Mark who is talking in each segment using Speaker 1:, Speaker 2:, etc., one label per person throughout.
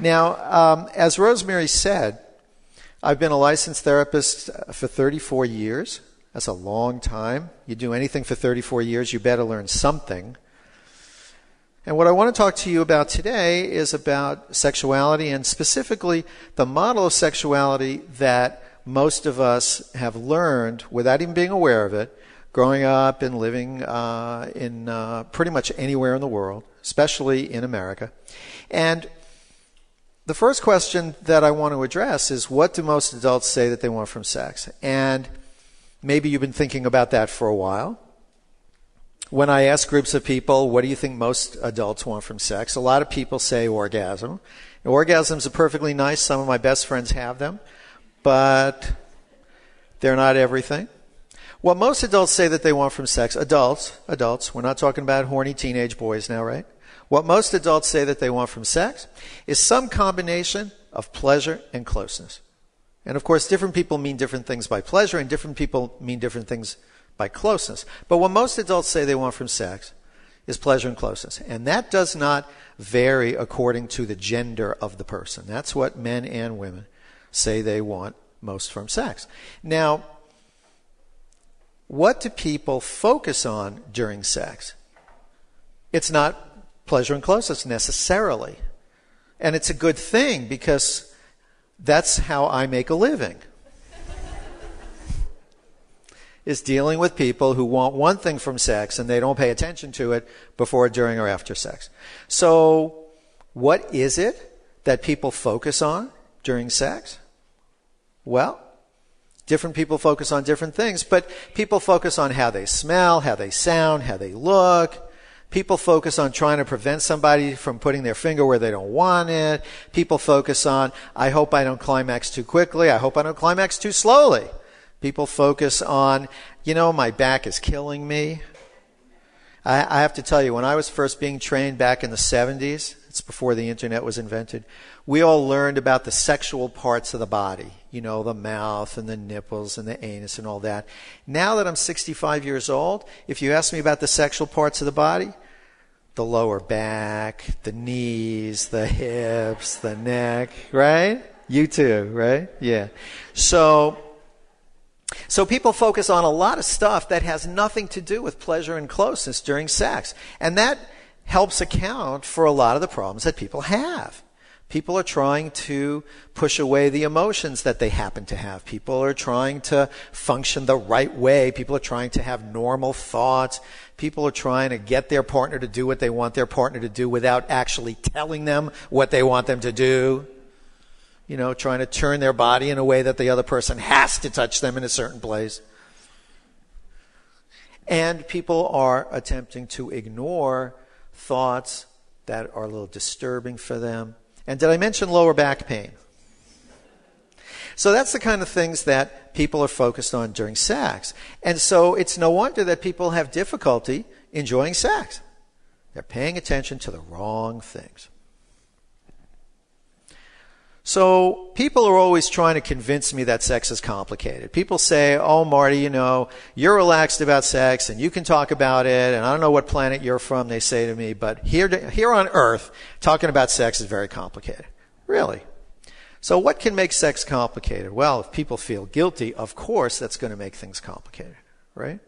Speaker 1: Now, as Rosemary said, I've been a licensed therapist for 34 years. That's a long time. You do anything for 34 years, you better learn something. And what I want to talk to you about today is about sexuality, and specifically the model of sexuality that most of us have learned without even being aware of it, growing up and living in pretty much anywhere in the world, especially in America. And the first question that I want to address is, what do most adults say that they want from sex? And maybe you've been thinking about that for a while. When I ask groups of people, what do you think most adults want from sex? A lot of people say orgasm. Orgasms are perfectly nice. Some of my best friends have them, but they're not everything. What most adults say that they want from sex, adults, we're not talking about horny teenage boys now, right? What most adults say that they want from sex is some combination of pleasure and closeness. And of course, different people mean different things by pleasure, and different people mean different things by closeness. But what most adults say they want from sex is pleasure and closeness. And that does not vary according to the gender of the person. That's what men and women say they want most from sex. Now, what do people focus on during sex? It's not pleasure and closeness necessarily. And it's a good thing, because that's how I make a living. Is dealing with people who want one thing from sex and they don't pay attention to it before, during, or after sex. So what is it that people focus on during sex? Well, different people focus on different things, but people focus on how they smell, how they sound, how they look. People focus on trying to prevent somebody from putting their finger where they don't want it. People focus on, I hope I don't climax too quickly. I hope I don't climax too slowly. People focus on, my back is killing me. I have to tell you, when I was first being trained back in the 70s, it's before the internet was invented, we all learned about the sexual parts of the body. The mouth and the nipples and the anus and all that. Now that I'm 65 years old, if you ask me about the sexual parts of the body, the lower back, the knees, the hips, the neck, right? You too, right? Yeah. So people focus on a lot of stuff that has nothing to do with pleasure and closeness during sex. And that helps account for a lot of the problems that people have. People are trying to push away the emotions that they happen to have. People are trying to function the right way. People are trying to have normal thoughts. People are trying to get their partner to do what they want their partner to do without actually telling them what they want them to do. Trying to turn their body in a way that the other person has to touch them in a certain place. And people are attempting to ignore thoughts that are a little disturbing for them. And did I mention lower back pain? So that's the kind of things that people are focused on during sex. And so it's no wonder that people have difficulty enjoying sex. They're paying attention to the wrong things. So people are always trying to convince me that sex is complicated. People say, oh, Marty, you're relaxed about sex and you can talk about it, and I don't know what planet you're from, they say to me, but here on Earth, talking about sex is very complicated. Really? So what can make sex complicated? Well, if people feel guilty, of course that's going to make things complicated, right?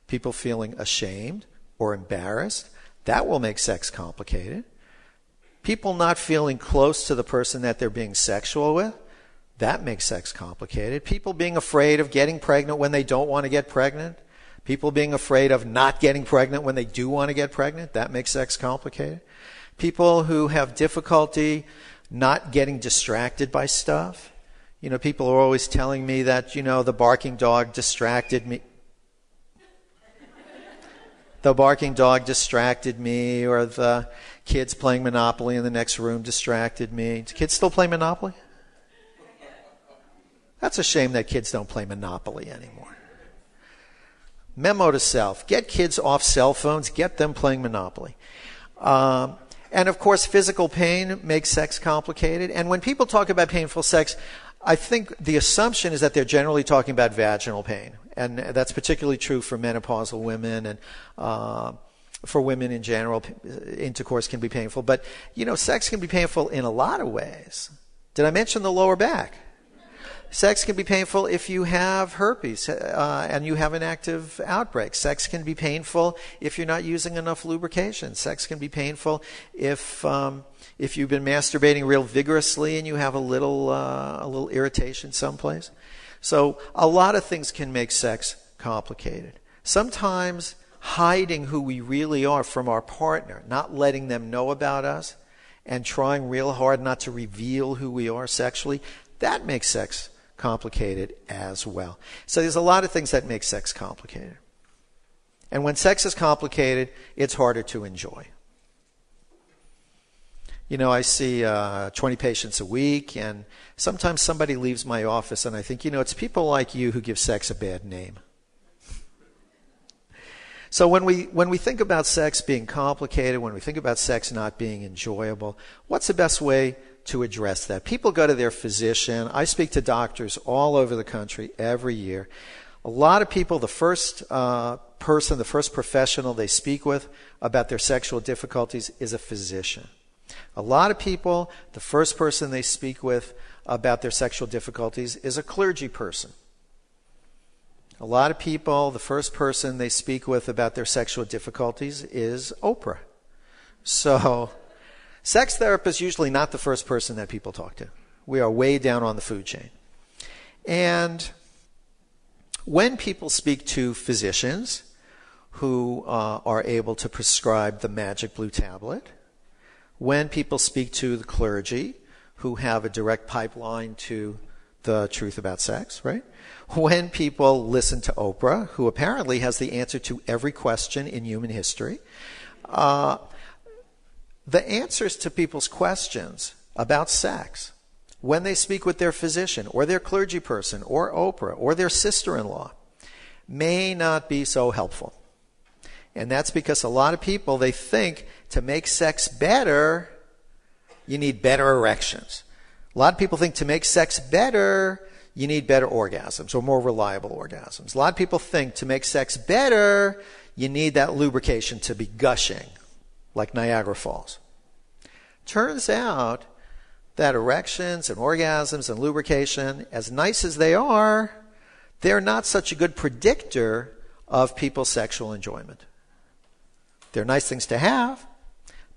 Speaker 1: People feeling ashamed or embarrassed, that will make sex complicated. People not feeling close to the person that they're being sexual with, that makes sex complicated. People being afraid of getting pregnant when they don't want to get pregnant. People being afraid of not getting pregnant when they do want to get pregnant, that makes sex complicated. People who have difficulty not getting distracted by stuff. People are always telling me that, the barking dog distracted me. The barking dog distracted me, or the kids playing Monopoly in the next room distracted me. Do kids still play Monopoly? That's a shame that kids don't play Monopoly anymore. Memo to self. Get kids off cell phones. Get them playing Monopoly. And of course, physical pain makes sex complicated. And when people talk about painful sex, I think the assumption is that they're generally talking about vaginal pain. And that's particularly true for menopausal women and for women in general, intercourse can be painful. But, sex can be painful in a lot of ways. Did I mention the lower back? Sex can be painful if you have herpes and you have an active outbreak. Sex can be painful if you're not using enough lubrication. Sex can be painful if you've been masturbating real vigorously and you have a little irritation someplace. So a lot of things can make sex complicated. Sometimes hiding who we really are from our partner, not letting them know about us, and trying real hard not to reveal who we are sexually, that makes sex complicated as well. So there's a lot of things that make sex complicated. And when sex is complicated, it's harder to enjoy. I see 20 patients a week, and sometimes somebody leaves my office and I think, it's people like you who give sex a bad name. So when we think about sex being complicated, when we think about sex not being enjoyable, what's the best way to address that? People go to their physician. I speak to doctors all over the country every year. A lot of people, the first professional they speak with about their sexual difficulties is a physician. A lot of people, the first person they speak with about their sexual difficulties is a clergy person. A lot of people, the first person they speak with about their sexual difficulties is Oprah. So, sex therapist is usually not the first person that people talk to. We are way down on the food chain. And when people speak to physicians who are able to prescribe the magic blue tablet, when people speak to the clergy who have a direct pipeline to the truth about sex, right? When people listen to Oprah, who apparently has the answer to every question in human history, the answers to people's questions about sex, when they speak with their physician or their clergy person or Oprah or their sister-in-law, may not be so helpful. And that's because a lot of people, they think to make sex better, you need better erections. A lot of people think to make sex better, you need better orgasms or more reliable orgasms. A lot of people think to make sex better, you need that lubrication to be gushing, like Niagara Falls. Turns out that erections and orgasms and lubrication, as nice as they are, they're not such a good predictor of people's sexual enjoyment. They're nice things to have,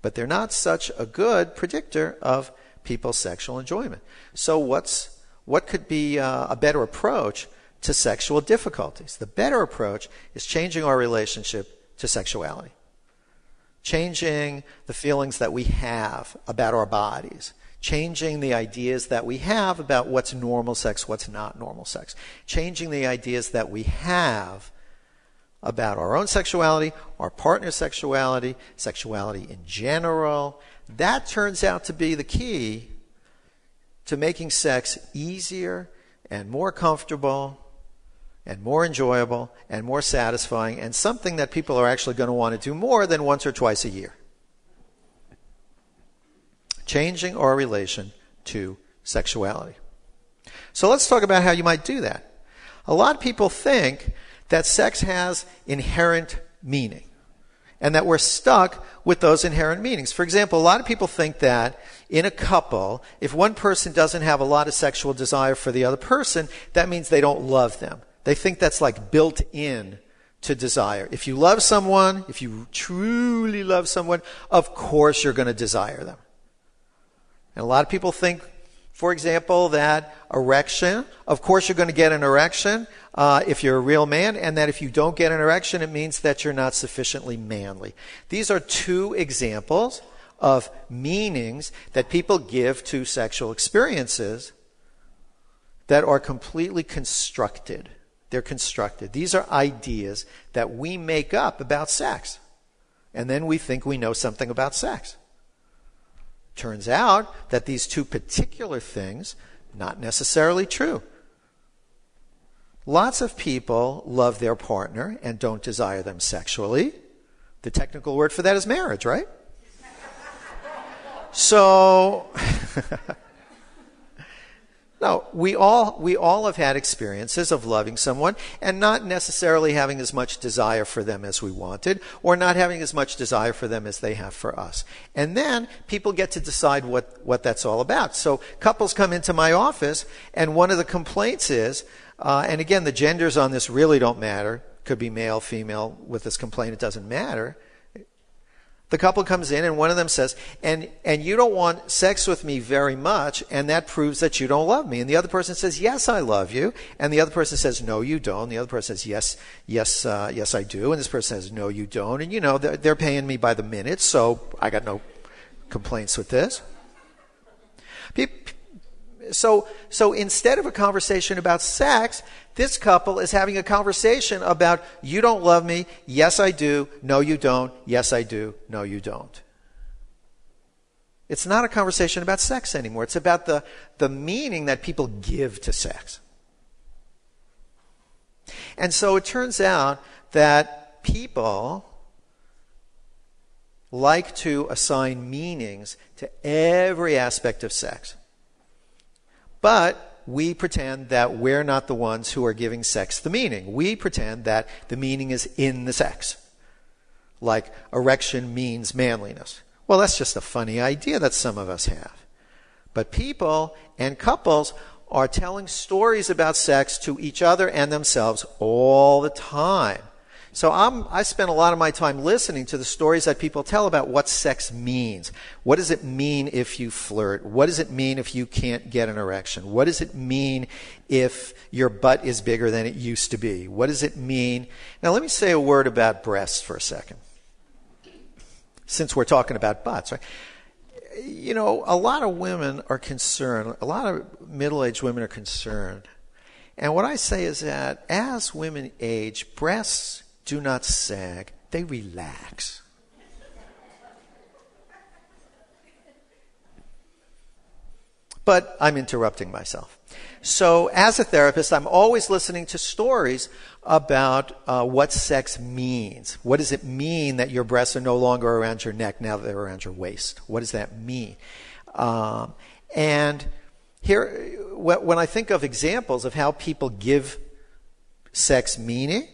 Speaker 1: but they're not such a good predictor of people's sexual enjoyment. So what could be a better approach to sexual difficulties? The better approach is changing our relationship to sexuality. Changing the feelings that we have about our bodies. Changing the ideas that we have about what's normal sex, what's not normal sex. Changing the ideas that we have about our own sexuality, our partner's sexuality, sexuality in general. That turns out to be the key to making sex easier and more comfortable and more enjoyable and more satisfying, and something that people are actually going to want to do more than once or twice a year. Changing our relation to sexuality. So let's talk about how you might do that. A lot of people think that sex has inherent meaning and that we're stuck with those inherent meanings. For example, a lot of people think that in a couple, if one person doesn't have a lot of sexual desire for the other person, that means they don't love them. They think that's like built in to desire. If you love someone, if you truly love someone, of course you're going to desire them. And a lot of people think, for example, that erection, of course you're going to get an erection if you're a real man, and that if you don't get an erection, it means that you're not sufficiently manly. These are two examples of meanings that people give to sexual experiences that are completely constructed. They're constructed. These are ideas that we make up about sex. And then we think we know something about sex. Turns out that these two particular things, not necessarily true. Lots of people love their partner and don't desire them sexually. The technical word for that is marriage, right? No, we all have had experiences of loving someone and not necessarily having as much desire for them as we wanted, or not having as much desire for them as they have for us. And then people get to decide what that's all about. So couples come into my office, and one of the complaints is, and again, the genders on this really don't matter. Could be male, female. With this complaint, it doesn't matter. The couple comes in and one of them says, and you don't want sex with me very much, and that proves that you don't love me. And the other person says, yes, I love you. And the other person says, no, you don't. The other person says, yes, I do. And this person says, no, you don't. And they're paying me by the minute, so I got no complaints with this. So instead of a conversation about sex, this couple is having a conversation about, you don't love me, yes I do, no you don't, yes I do, no you don't. It's not a conversation about sex anymore. It's about the meaning that people give to sex. And so it turns out that people like to assign meanings to every aspect of sex. But we pretend that we're not the ones who are giving sex the meaning. We pretend that the meaning is in the sex. Like erection means manliness. Well, that's just a funny idea that some of us have. But people and couples are telling stories about sex to each other and themselves all the time. So I spend a lot of my time listening to the stories that people tell about what sex means. What does it mean if you flirt? What does it mean if you can't get an erection? What does it mean if your butt is bigger than it used to be? What does it mean? Now let me say a word about breasts for a second, since we're talking about butts, right? A lot of women are concerned, a lot of middle-aged women are concerned. And what I say is that as women age, breasts do not sag, they relax. But I'm interrupting myself. So as a therapist, I'm always listening to stories about what sex means. What does it mean that your breasts are no longer around your neck, now that they're around your waist? What does that mean? And here, when I think of examples of how people give sex meaning,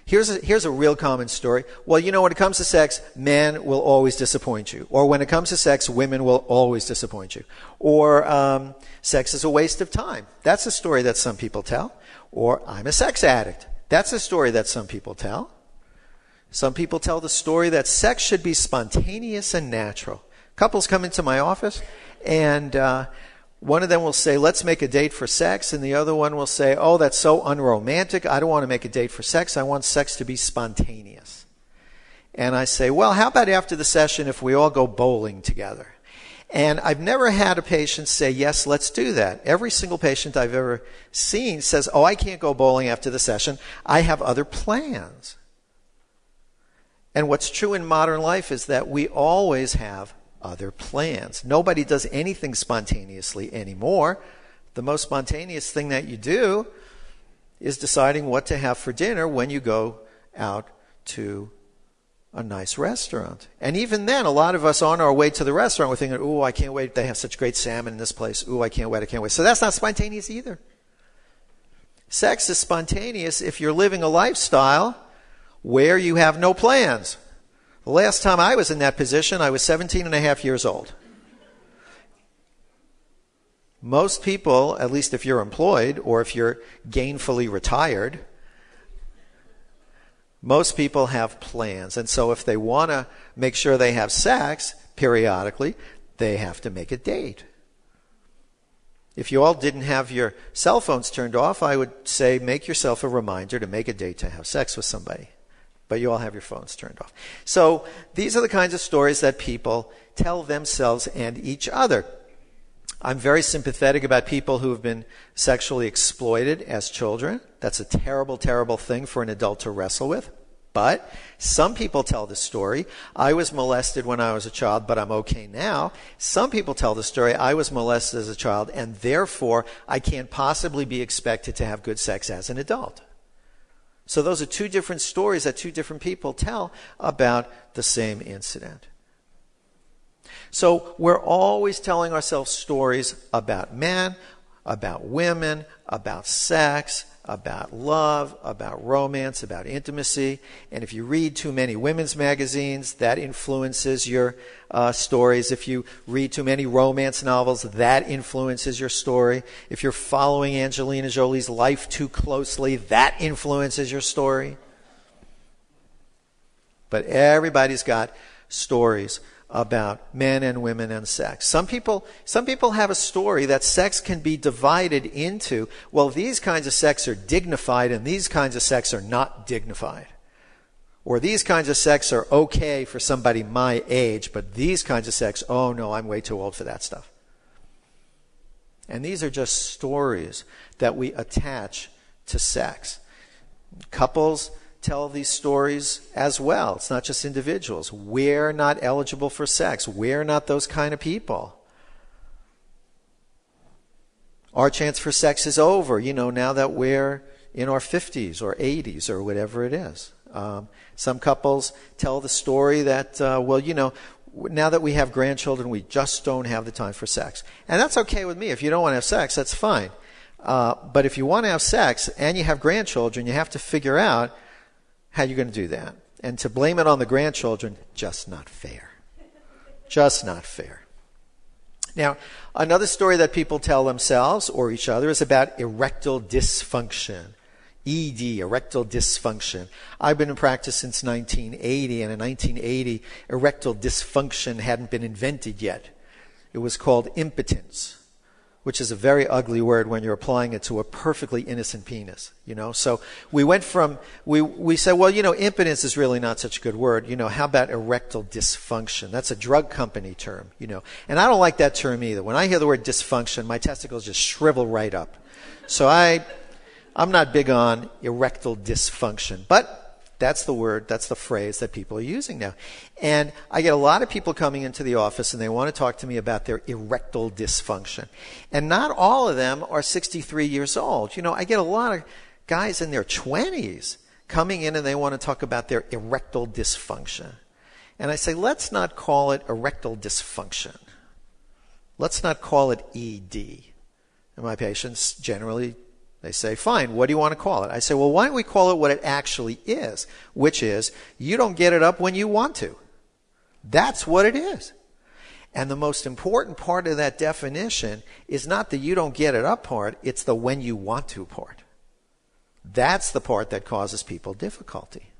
Speaker 1: here's a real common story. Well, when it comes to sex, men will always disappoint you. Or when it comes to sex, women will always disappoint you. Or sex is a waste of time. That's a story that some people tell. Or I'm a sex addict. That's a story that some people tell. Some people tell the story that sex should be spontaneous and natural. Couples come into my office and one of them will say, let's make a date for sex. And the other one will say, oh, that's so unromantic. I don't want to make a date for sex. I want sex to be spontaneous. And I say, well, how about after the session if we all go bowling together? And I've never had a patient say, yes, let's do that. Every single patient I've ever seen says, oh, I can't go bowling after the session. I have other plans. And what's true in modern life is that we always have other plans. Nobody does anything spontaneously anymore. The most spontaneous thing that you do is deciding what to have for dinner when you go out to a nice restaurant. And even then, a lot of us on our way to the restaurant, we're thinking, ooh, I can't wait. They have such great salmon in this place. Ooh, I can't wait. So that's not spontaneous either. Sex is spontaneous if you're living a lifestyle where you have no plans. The last time I was in that position, I was 17 and a half years old. Most people, at least if you're employed or if you're gainfully retired, most people have plans. And so if they want to make sure they have sex periodically, they have to make a date. If you all didn't have your cell phones turned off, I would say make yourself a reminder to make a date to have sex with somebody. But you all have your phones turned off. So these are the kinds of stories that people tell themselves and each other. I'm very sympathetic about people who have been sexually exploited as children. That's a terrible, terrible thing for an adult to wrestle with. But some people tell the story, I was molested when I was a child, but I'm okay now. Some people tell the story, I was molested as a child, and therefore I can't possibly be expected to have good sex as an adult. So those are two different stories that two different people tell about the same incident. So we're always telling ourselves stories about man, about women, about sex, about love, about romance, about intimacy. And if you read too many women's magazines, that influences your stories. If you read too many romance novels, that influences your story. If you're following Angelina Jolie's life too closely, that influences your story. But everybody's got stories about men and women and sex. Some people have a story that sex can be divided into, well, these kinds of sex are dignified and these kinds of sex are not dignified. Or these kinds of sex are okay for somebody my age, but these kinds of sex, oh no, I'm way too old for that stuff. And these are just stories that we attach to sex. Couples tell these stories as well. It's not just individuals. We're not eligible for sex. We're not those kind of people. Our chance for sex is over, now that we're in our 50s or 80s or whatever it is. Some couples tell the story that, now that we have grandchildren, we just don't have the time for sex. And that's okay with me. If you don't want to have sex, that's fine. But if you want to have sex and you have grandchildren, you have to figure out how you're going to do that. And to blame it on the grandchildren, just not fair. Just not fair. Now, another story that people tell themselves or each other is about erectile dysfunction. ED, erectile dysfunction. I've been in practice since 1980, and in 1980, erectile dysfunction hadn't been invented yet. It was called impotence, which is a very ugly word when you're applying it to a perfectly innocent penis, So we went from, we said, well, impotence is really not such a good word. How about erectile dysfunction? That's a drug company term, And I don't like that term either. When I hear the word dysfunction, my testicles just shrivel right up. So I'm not big on erectile dysfunction. But that's the word, that's the phrase that people are using now. And I get a lot of people coming into the office and they want to talk to me about their erectile dysfunction. And not all of them are 63 years old. I get a lot of guys in their 20s coming in and they want to talk about their erectile dysfunction. And I say, let's not call it erectile dysfunction. Let's not call it ED. And my patients generally, they say, fine, what do you want to call it? I say, well, why don't we call it what it actually is, which is you don't get it up when you want to. That's what it is. And the most important part of that definition is not the you don't get it up part, it's the when you want to part. That's the part that causes people difficulty.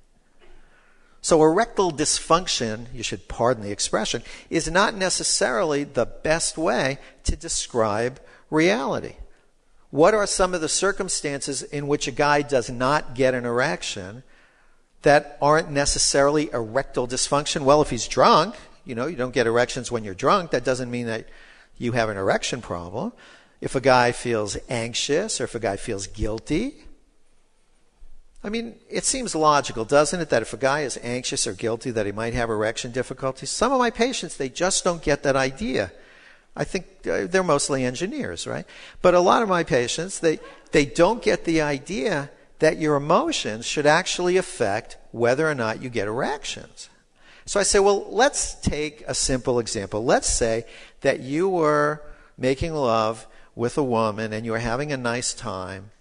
Speaker 1: So erectile dysfunction, you should pardon the expression, is not necessarily the best way to describe reality. What are some of the circumstances in which a guy does not get an erection that aren't necessarily erectile dysfunction? Well, if he's drunk, you don't get erections when you're drunk. That doesn't mean that you have an erection problem. If a guy feels anxious or if a guy feels guilty, it seems logical, doesn't it, that if a guy is anxious or guilty that he might have erection difficulties? Some of my patients, they just don't get that idea. I think they're mostly engineers, right? But a lot of my patients, they don't get the idea that your emotions should actually affect whether or not you get erections. So I say, well, let's take a simple example. Let's say that you were making love with a woman and you were having a nice time,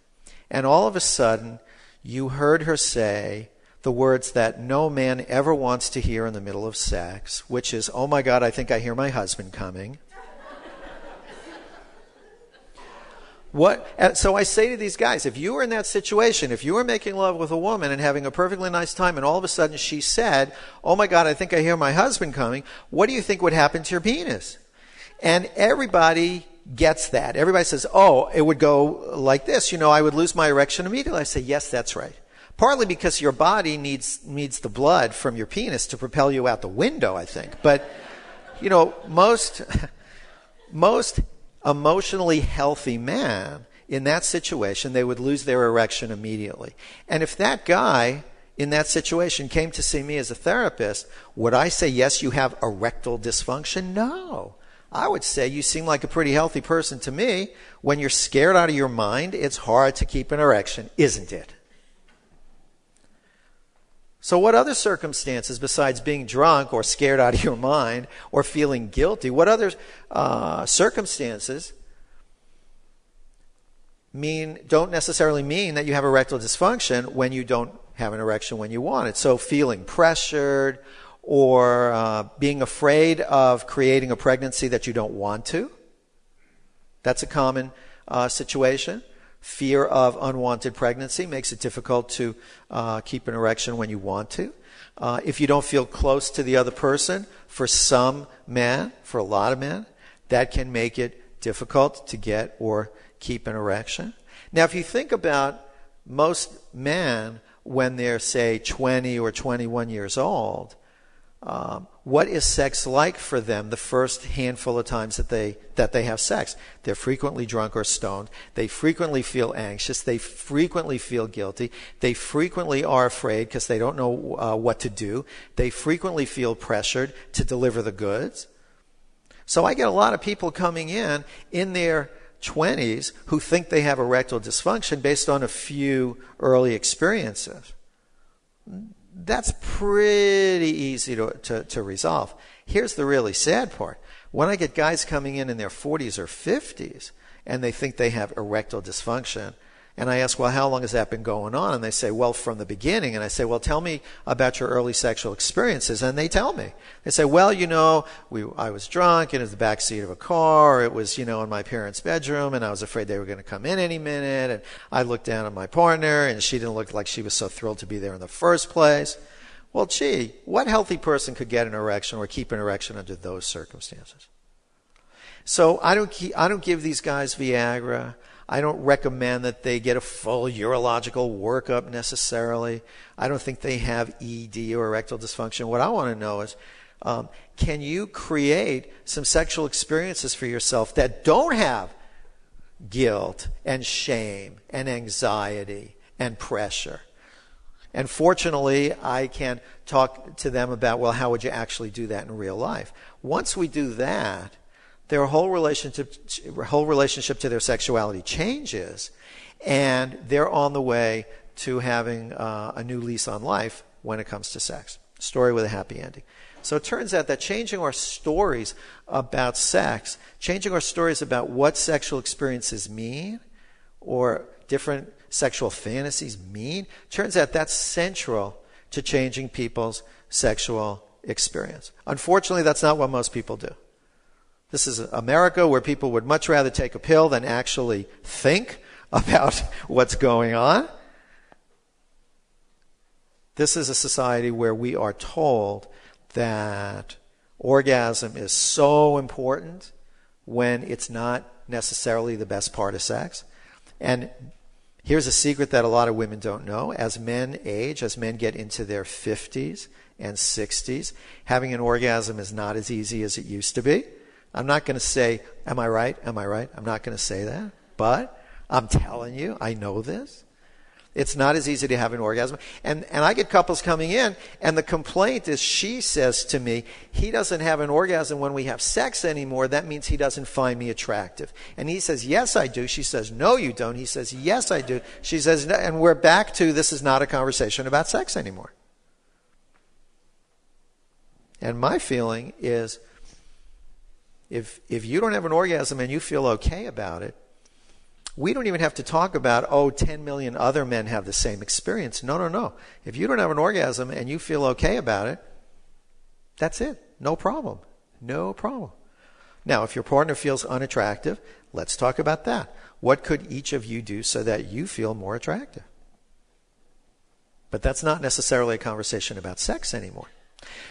Speaker 1: and all of a sudden you heard her say the words that no man ever wants to hear in the middle of sex, which is, oh my God, I think I hear my husband coming. So I say to these guys, if you were in that situation, if you were making love with a woman and having a perfectly nice time and all of a sudden she said, oh my God, I think I hear my husband coming, what do you think would happen to your penis? And everybody gets that. Everybody says, oh, it would go like this. I would lose my erection immediately. I say, yes, that's right. Partly because your body needs the blood from your penis to propel you out the window, I think. But, most emotionally healthy man, in that situation, they would lose their erection immediately. And if that guy in that situation came to see me as a therapist, would I say, yes, you have erectile dysfunction? No. I would say you seem like a pretty healthy person to me. When you're scared out of your mind, it's hard to keep an erection, isn't it? So what other circumstances besides being drunk or scared out of your mind or feeling guilty, what other circumstances don't necessarily mean that you have erectile dysfunction when you don't have an erection when you want it. So feeling pressured or being afraid of creating a pregnancy that you don't want to, that's a common situation. Fear of unwanted pregnancy makes it difficult to keep an erection when you want to. If you don't feel close to the other person, for some men, for a lot of men, that can make it difficult to get or keep an erection. Now, if you think about most men when they're, say, 20 or 21 years old, what is sex like for them the first handful of times that they have sex? They're frequently drunk or stoned. They frequently feel anxious. They frequently feel guilty. They frequently are afraid because they don't know what to do. They frequently feel pressured to deliver the goods. So I get a lot of people coming in their 20s who think they have erectile dysfunction based on a few early experiences. That's pretty easy to resolve. Here's the really sad part. When I get guys coming in their 40s or 50s and they think they have erectile dysfunction, and I ask, well, how long has that been going on? And they say, well, from the beginning. And I say, well, tell me about your early sexual experiences. And they tell me. They say, well, I was drunk and it was the back seat of a car. It was, in my parents' bedroom, and I was afraid they were going to come in any minute. And I looked down at my partner, and she didn't look like she was so thrilled to be there in the first place. Well, gee, what healthy person could get an erection or keep an erection under those circumstances? So I don't give these guys Viagra. I don't recommend that they get a full urological workup necessarily. I don't think they have ED or erectile dysfunction. What I want to know is, can you create some sexual experiences for yourself that don't have guilt and shame and anxiety and pressure? And fortunately, I can talk to them about, well, how would you actually do that in real life? Once we do that, their whole relationship to their sexuality changes, and they're on the way to having a new lease on life when it comes to sex. Story with a happy ending. So it turns out that changing our stories about sex, changing our stories about what sexual experiences mean, or different sexual fantasies mean, turns out that's central to changing people's sexual experience. Unfortunately, that's not what most people do. This is America, where people would much rather take a pill than actually think about what's going on. This is a society where we are told that orgasm is so important when it's not necessarily the best part of sex. And here's a secret that a lot of women don't know. As men age, as men get into their 50s and 60s, having an orgasm is not as easy as it used to be. I'm not going to say, am I right? Am I right? I'm not going to say that. But I'm telling you, I know this. It's not as easy to have an orgasm. And I get couples coming in, and the complaint is, she says to me, he doesn't have an orgasm when we have sex anymore. That means he doesn't find me attractive. And he says, yes, I do. She says, no, you don't. He says, yes, I do. She says, no. And we're back to, this is not a conversation about sex anymore. And my feeling is, if you don't have an orgasm and you feel okay about it, we don't even have to talk about, 10 million other men have the same experience. No. If you don't have an orgasm and you feel okay about it, that's it. No problem. No problem. Now, if your partner feels unattractive, let's talk about that. What could each of you do so that you feel more attractive? But that's not necessarily a conversation about sex anymore.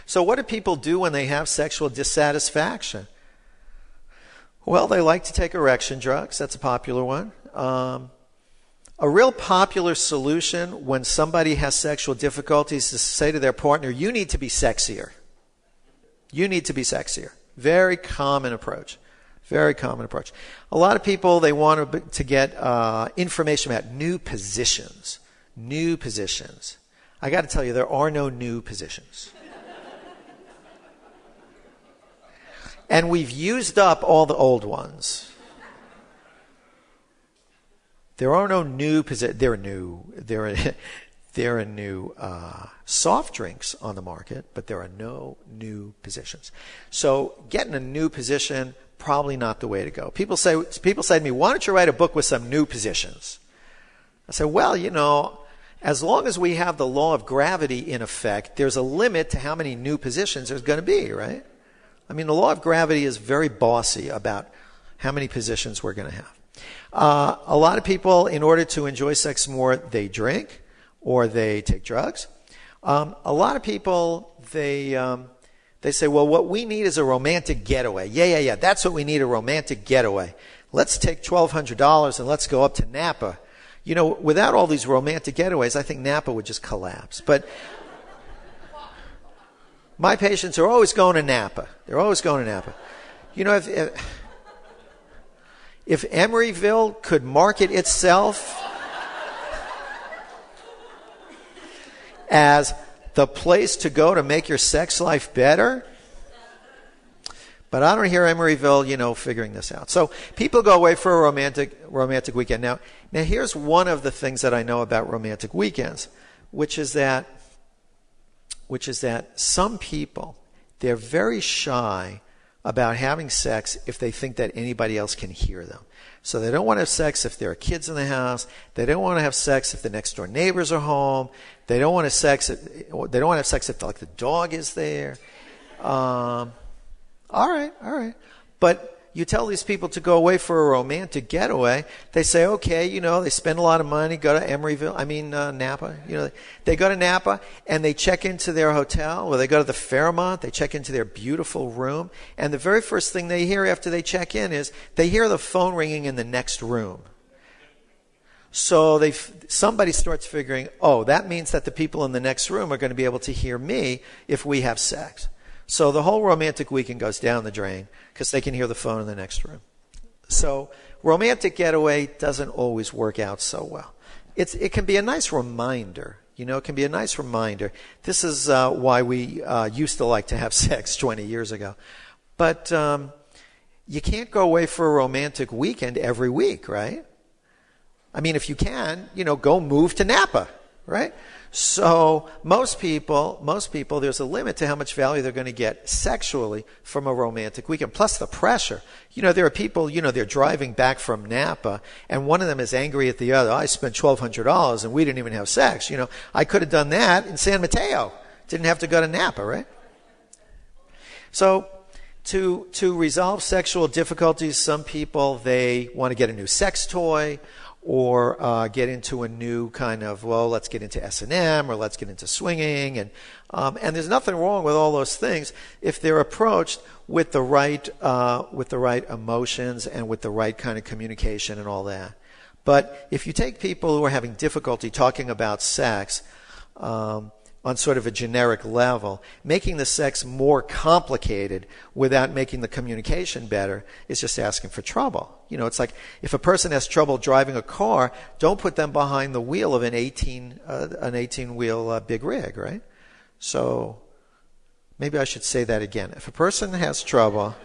Speaker 1: So what do people do when they have sexual dissatisfaction? Well, they like to take erection drugs. That's a popular one. A real popular solution when somebody has sexual difficulties is to say to their partner, you need to be sexier. You need to be sexier. Very common approach. Very common approach. A lot of people, they want to get information about new positions. New positions. I got to tell you, there are no new positions. And we've used up all the old ones. There are no new positions. There are new soft drinks on the market, but there are no new positions. So getting a new position probably not the way to go. People say to me, why don't you write a book with some new positions? I say, well, as long as we have the law of gravity in effect, there's a limit to how many new positions there's going to be, right? I mean, the law of gravity is very bossy about how many positions we're going to have. A lot of people, in order to enjoy sex more, they drink or they take drugs. A lot of people, they say, well, what we need is a romantic getaway. Yeah. That's what we need, a romantic getaway. Let's take $1,200 and let's go up to Napa. Without all these romantic getaways, I think Napa would just collapse. But my patients are always going to Napa. They're always going to Napa. If Emeryville could market itself as the place to go to make your sex life better. But I don't hear Emeryville, figuring this out. So people go away for a romantic weekend. Now here's one of the things that I know about romantic weekends, which is that some people, they're very shy about having sex if they think that anybody else can hear them. So they don't want to have sex if there are kids in the house. They don't want to have sex if the next door neighbors are home. They don't want to have sex if the dog is there. All right. But you tell these people to go away for a romantic getaway. They say, okay, they spend a lot of money, go to Napa. They go to Napa and they check into their hotel, or they go to the Fairmont, they check into their beautiful room. And the very first thing they hear after they check in is they hear the phone ringing in the next room. So somebody starts figuring, that means that the people in the next room are going to be able to hear me if we have sex. So the whole romantic weekend goes down the drain because they can hear the phone in the next room. So romantic getaway doesn't always work out so well. It can be a nice reminder. It can be a nice reminder. This is why we used to like to have sex 20 years ago. But you can't go away for a romantic weekend every week, right? I mean, if you can, go move to Napa, right? So most people, there's a limit to how much value they're going to get sexually from a romantic weekend. Plus the pressure. There are people, they're driving back from Napa and one of them is angry at the other. I spent $1,200 and we didn't even have sex. I could have done that in San Mateo. Didn't have to go to Napa, right? So to resolve sexual difficulties, some people, they want to get a new sex toy, or get into a new kind of, let's get into S&M, or let's get into swinging, and there's nothing wrong with all those things if they're approached with the right emotions and with the right kind of communication and all that. But if you take people who are having difficulty talking about sex on sort of a generic level, making the sex more complicated without making the communication better is just asking for trouble. It's like if a person has trouble driving a car, don't put them behind the wheel of an 18-wheel big rig, right? So maybe I should say that again. If a person has trouble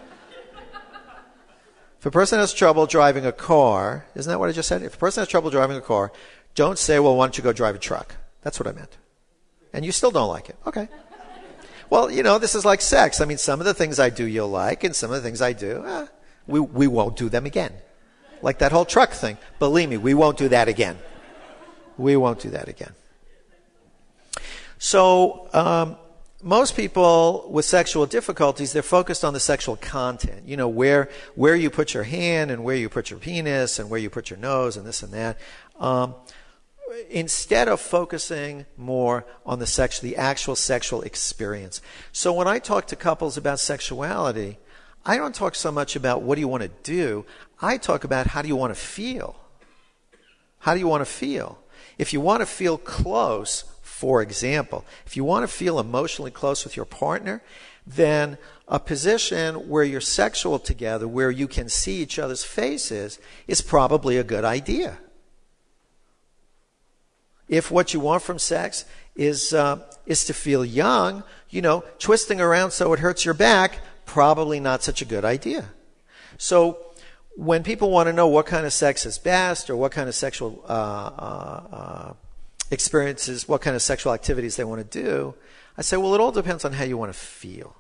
Speaker 1: driving a car, isn't that what I just said? If a person has trouble driving a car, don't say, why don't you go drive a truck? That's what I meant. And you still don't like it. Okay. Well, this is like sex. I mean, some of the things I do you'll like, and some of the things I do, we won't do them again. Like that whole truck thing. Believe me, we won't do that again. We won't do that again. So, most people with sexual difficulties, they're focused on the sexual content. Where you put your hand and where you put your penis and where you put your nose and this and that. Instead of focusing more on the actual sexual experience. So when I talk to couples about sexuality, I don't talk so much about what do you want to do. I talk about how do you want to feel. How do you want to feel? If you want to feel close, for example, if you want to feel emotionally close with your partner, then a position where you're sexual together, where you can see each other's faces, is probably a good idea. If what you want from sex is to feel young, twisting around so it hurts your back, probably not such a good idea. So when people want to know what kind of sex is best or what kind of sexual experiences, what kind of sexual activities they want to do, I say, well, it all depends on how you want to feel.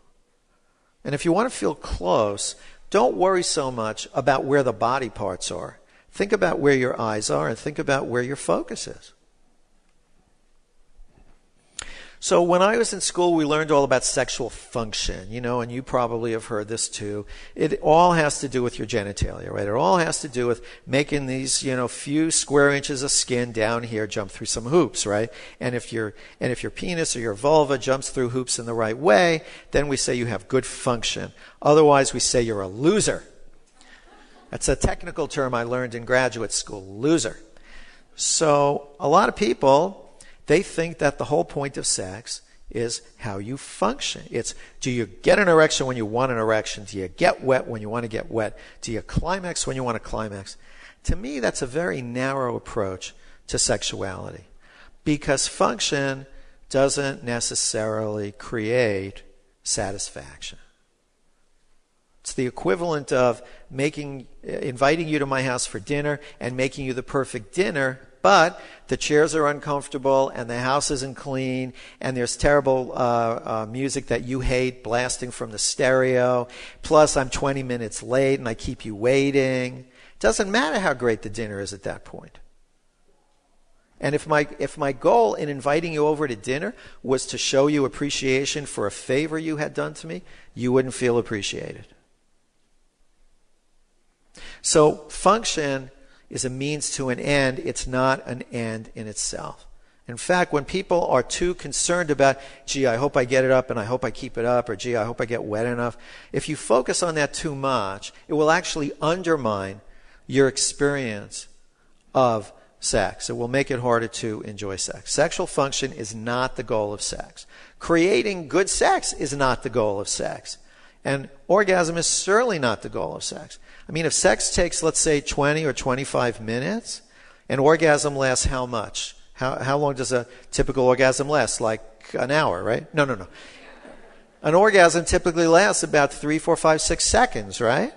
Speaker 1: And if you want to feel close, don't worry so much about where the body parts are. Think about where your eyes are and think about where your focus is. So when I was in school, we learned all about sexual function, and you probably have heard this too. It all has to do with your genitalia, right? It all has to do with making these, few square inches of skin down here jump through some hoops, right? And if your penis or your vulva jumps through hoops in the right way, then we say you have good function. Otherwise, we say you're a loser. That's a technical term I learned in graduate school, loser. So a lot of people, they think that the whole point of sex is how you function. It's, do you get an erection when you want an erection? Do you get wet when you want to get wet? Do you climax when you want to climax? To me, that's a very narrow approach to sexuality, because function doesn't necessarily create satisfaction. It's the equivalent of inviting you to my house for dinner and making you the perfect dinner, but the chairs are uncomfortable and the house isn't clean and there's terrible music that you hate blasting from the stereo. Plus, I'm 20 minutes late and I keep you waiting. It doesn't matter how great the dinner is at that point. And if my goal in inviting you over to dinner was to show you appreciation for a favor you had done to me, you wouldn't feel appreciated. So function is a means to an end. It's not an end in itself. In fact, when people are too concerned about, gee, I hope I get it up and I hope I keep it up, or gee, I hope I get wet enough, if you focus on that too much, it will actually undermine your experience of sex. It will make it harder to enjoy sex. Sexual function is not the goal of sex. Creating good sex is not the goal of sex. And orgasm is certainly not the goal of sex. I mean, if sex takes, let's say, 20 or 25 minutes, an orgasm lasts how much? How long does a typical orgasm last? Like an hour, right? No. An orgasm typically lasts about 3, 4, 5, 6 seconds, right?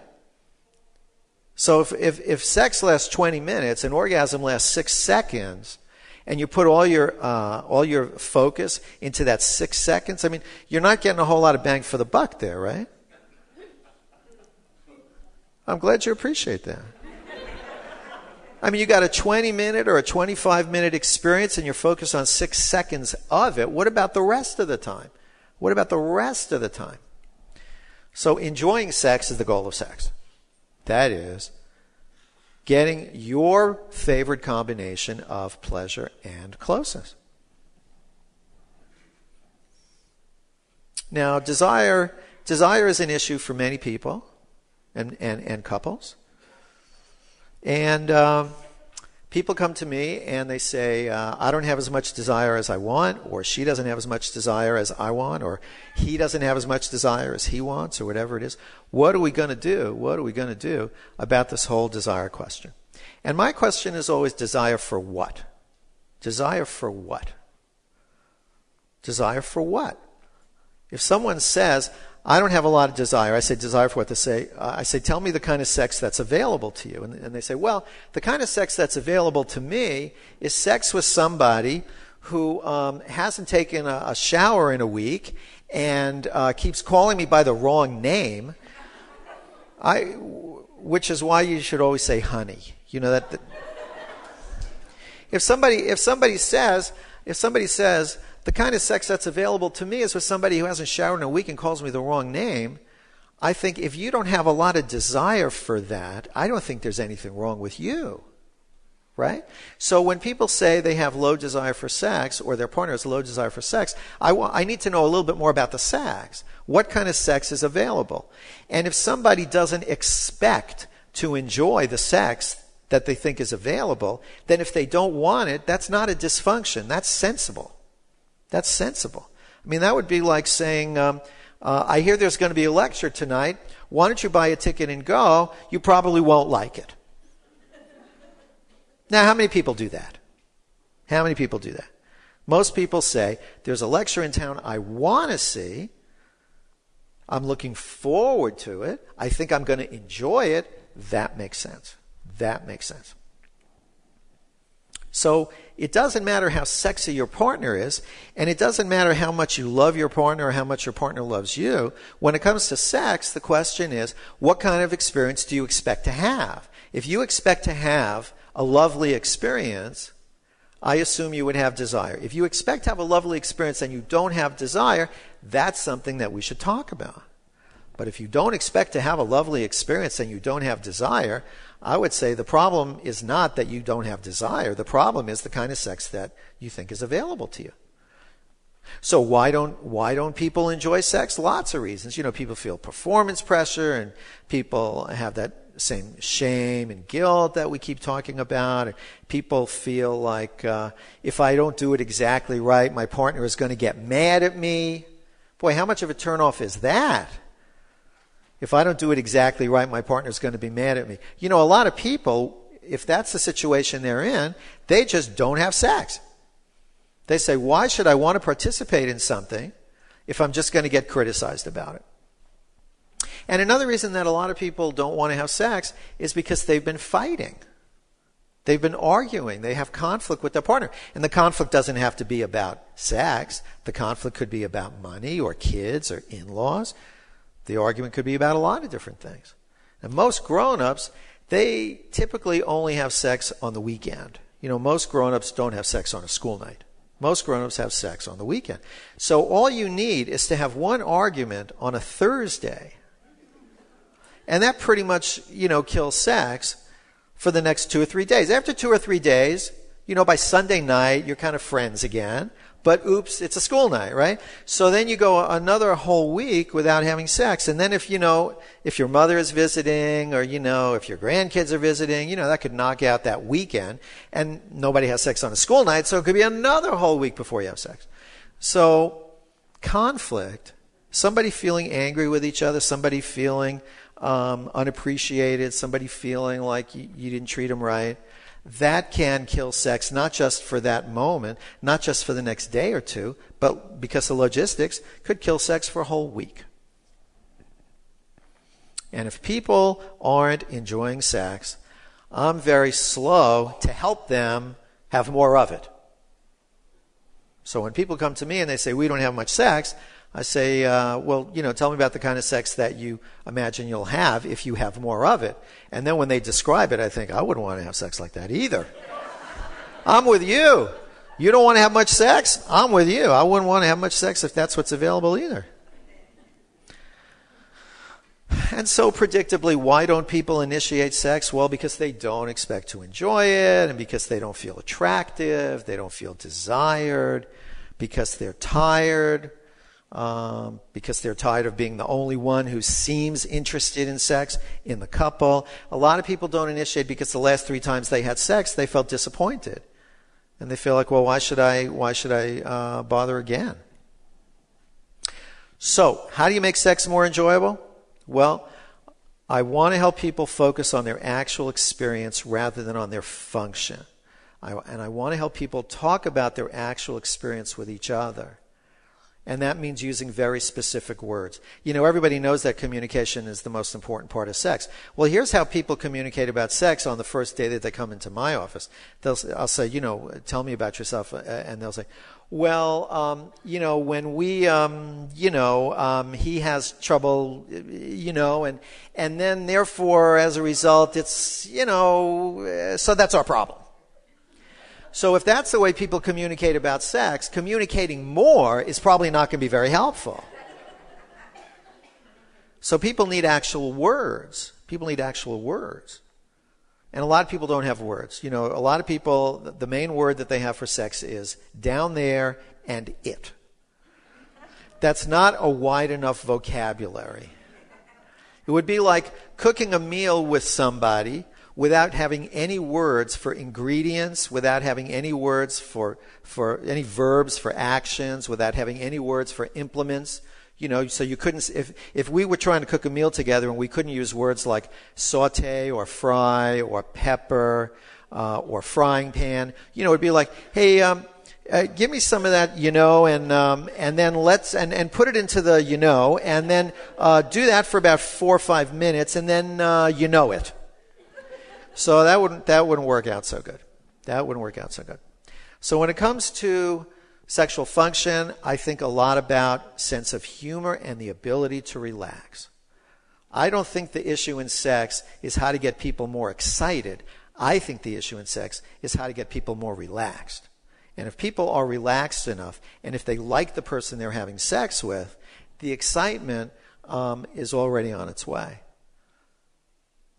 Speaker 1: So if sex lasts 20 minutes, an orgasm lasts 6 seconds, and you put all your focus into that 6 seconds, I mean, you're not getting a whole lot of bang for the buck there, right? I'm glad you appreciate that. I mean, you got a 20-minute or a 25-minute experience and you're focused on 6 seconds of it. What about the rest of the time? What about the rest of the time? So enjoying sex is the goal of sex. That is, getting your favorite combination of pleasure and closeness. Now, desire is an issue for many people and couples. And people come to me and they say, I don't have as much desire as I want, or she doesn't have as much desire as I want, or he doesn't have as much desire as he wants, or whatever it is. What are we going to do? What are we going to do about this whole desire question? And my question is always, desire for what? Desire for what? Desire for what? If someone says, I don't have a lot of desire, I say, desire for what? I say, tell me the kind of sex that's available to you. And they say, well, the kind of sex that's available to me is sex with somebody who hasn't taken a shower in a week and keeps calling me by the wrong name, which is why you should always say honey. You know that if somebody says the kind of sex that's available to me is with somebody who hasn't showered in a week and calls me the wrong name, I think if you don't have a lot of desire for that, I don't think there's anything wrong with you, right? So when people say they have low desire for sex, or their partner has low desire for sex, I need to know a little bit more about the sex. What kind of sex is available? And if somebody doesn't expect to enjoy the sex that they think is available, then if they don't want it, that's not a dysfunction. That's sensible. That's sensible. I mean, that would be like saying, I hear there's going to be a lecture tonight. Why don't you buy a ticket and go? You probably won't like it. Now, how many people do that? How many people do that? Most people say, there's a lecture in town I want to see. I'm looking forward to it. I think I'm going to enjoy it. That makes sense. That makes sense. So it doesn't matter how sexy your partner is, and it doesn't matter how much you love your partner or how much your partner loves you. When it comes to sex, the question is, what kind of experience do you expect to have? If you expect to have a lovely experience, I assume you would have desire. If you expect to have a lovely experience and you don't have desire, that's something that we should talk about. But if you don't expect to have a lovely experience and you don't have desire, I would say the problem is not that you don't have desire. The problem is the kind of sex that you think is available to you. So why don't people enjoy sex? Lots of reasons. People feel performance pressure, and people have that same shame and guilt that we keep talking about. And people feel like if I don't do it exactly right, my partner is going to get mad at me. Boy, how much of a turnoff is that? If I don't do it exactly right, my partner is going to be mad at me. A lot of people, if that's the situation they're in, they just don't have sex. They say, why should I want to participate in something if I'm just going to get criticized about it? And another reason that a lot of people don't want to have sex is because they've been fighting. They've been arguing. They have conflict with their partner. And the conflict doesn't have to be about sex. The conflict could be about money or kids or in-laws. The argument could be about a lot of different things. And most grown-ups, they typically only have sex on the weekend. Most grown-ups don't have sex on a school night. Most grown-ups have sex on the weekend. So all you need is to have one argument on a Thursday. And that pretty much, kills sex for the next 2 or 3 days. After 2 or 3 days, by Sunday night, you're kind of friends again. But oops, it's a school night, right? So then you go another whole week without having sex. And then if your mother is visiting, or, if your grandkids are visiting, that could knock out that weekend. And nobody has sex on a school night, so it could be another whole week before you have sex. So conflict, somebody feeling angry with each other, somebody feeling unappreciated, somebody feeling like you didn't treat them right, that can kill sex, not just for that moment, not just for the next day or two, but because of logistics, could kill sex for a whole week. And if people aren't enjoying sex, I'm very slow to help them have more of it. So when people come to me and they say, we don't have much sex, I say, tell me about the kind of sex that you imagine you'll have if you have more of it. And then when they describe it, I think, I wouldn't want to have sex like that either. I'm with you. You don't want to have much sex? I'm with you. I wouldn't want to have much sex if that's what's available either. And so predictably, why don't people initiate sex? Well, because they don't expect to enjoy it, and because they don't feel attractive, they don't feel desired, because they're tired. Because they're tired of being the only one who seems interested in sex in the couple. A lot of people don't initiate because the last 3 times they had sex, they felt disappointed. And they feel like, well, why should I bother again? So, how do you make sex more enjoyable? Well, I want to help people focus on their actual experience rather than on their function. And I want to help people talk about their actual experience with each other. And that means using very specific words. Everybody knows that communication is the most important part of sex. Well, here's how people communicate about sex on the first day that they come into my office. I'll say, tell me about yourself. And they'll say, well, when we, he has trouble, and then therefore, as a result, it's, so that's our problem. So if that's the way people communicate about sex, communicating more is probably not going to be very helpful. So people need actual words. People need actual words. And a lot of people don't have words. A lot of people, the main word that they have for sex is down there and it. That's not a wide enough vocabulary. It would be like cooking a meal with somebody without having any words for ingredients, without having any words for any verbs for actions, without having any words for implements. So you couldn't, if we were trying to cook a meal together and we couldn't use words like saute or fry or pepper or frying pan, it'd be like, hey, give me some of that, and then let's, and put it into the, and then do that for about 4 or 5 minutes, and then it. So that wouldn't work out so good. That wouldn't work out so good. So when it comes to sexual function, I think a lot about sense of humor and the ability to relax. I don't think the issue in sex is how to get people more excited. I think the issue in sex is how to get people more relaxed. And if people are relaxed enough, and if they like the person they're having sex with, the excitement is already on its way.